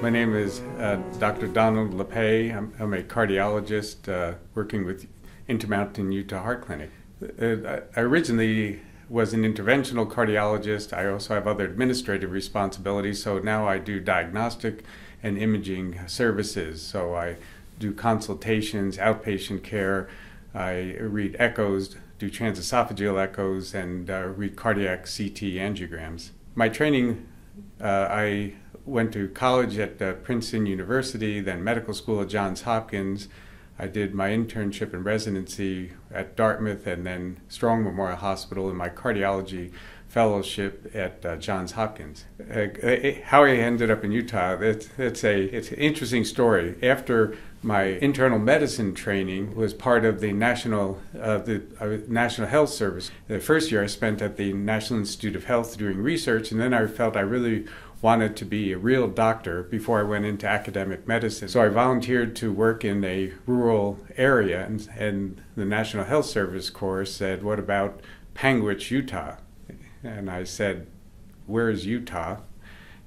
My name is Dr. Donald Lappe. I'm a cardiologist working with Intermountain Utah Heart Clinic. I originally was an interventional cardiologist. I also have other administrative responsibilities, so now I do diagnostic and imaging services. So I do consultations, outpatient care. I read echoes, do transesophageal echoes, and read cardiac CT angiograms. My training, I went to college at Princeton University, then medical school at Johns Hopkins. I did my internship and residency at Dartmouth and then Strong Memorial Hospital in my cardiology fellowship at Johns Hopkins. How I ended up in Utah, it's an interesting story. After my internal medicine training was part of the National Health Service. The first year I spent at the National Institute of Health doing research, and then I felt I really wanted to be a real doctor before I went into academic medicine. So I volunteered to work in a rural area, and the National Health Service Corps said, "What about Panguitch, Utah?" And I said, "Where's Utah?"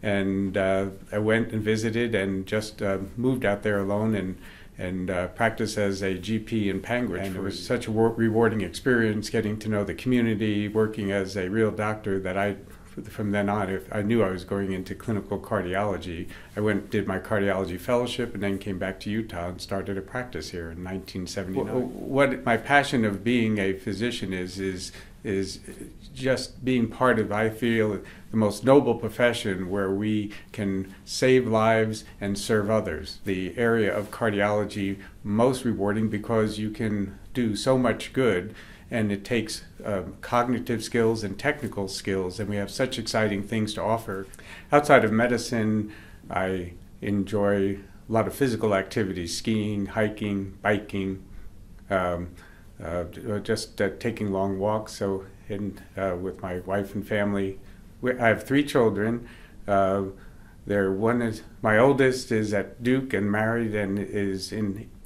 And I went and visited and just moved out there alone and practiced as a GP in Panguitch. And it was such a rewarding experience getting to know the community, working as a real doctor, that from then on, I knew I was going into clinical cardiology. I went, did my cardiology fellowship, and then came back to Utah and started a practice here in 1979. What my passion of being a physician is just being part of, I feel, the most noble profession where we can save lives and serve others. The area of cardiology most rewarding because you can do so much good, and it takes cognitive skills and technical skills, and we have such exciting things to offer. Outside of medicine, I enjoy a lot of physical activities: skiing, hiking, biking, just taking long walks. With my wife and family, I have 3 children. My oldest is at Duke and married and is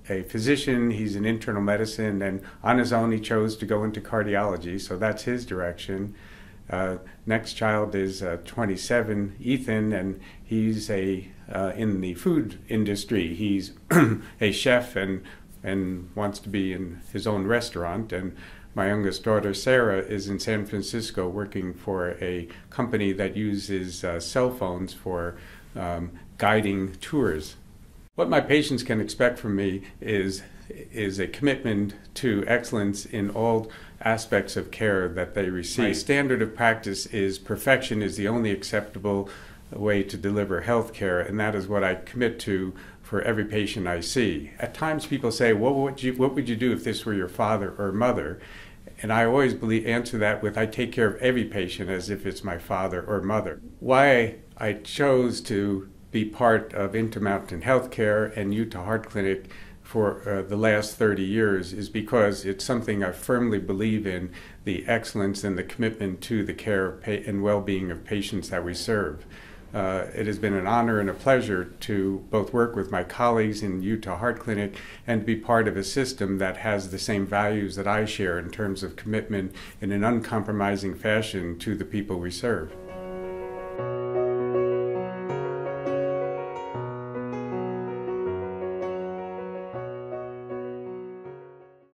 a physician. He's in internal medicine, and on his own he chose to go into cardiology, so that's his direction. Next child is 27, Ethan, and he's in the food industry. He's a chef and wants to be in his own restaurant. And my youngest daughter, Sarah, is in San Francisco working for a company that uses cell phones for guiding tours. What my patients can expect from me is a commitment to excellence in all aspects of care that they receive. My standard of practice is perfection is the only acceptable way to deliver health care, and that is what I commit to for every patient I see. At times people say, well, what would you do if this were your father or mother? And I always answer that with, I take care of every patient as if it's my father or mother. Why I chose to be part of Intermountain Healthcare and Utah Heart Clinic for the last 30 years is because it's something I firmly believe in, the excellence and the commitment to the care and well-being of patients that we serve. It has been an honor and a pleasure to both work with my colleagues in Utah Heart Clinic and be part of a system that has the same values that I share in terms of commitment in an uncompromising fashion to the people we serve.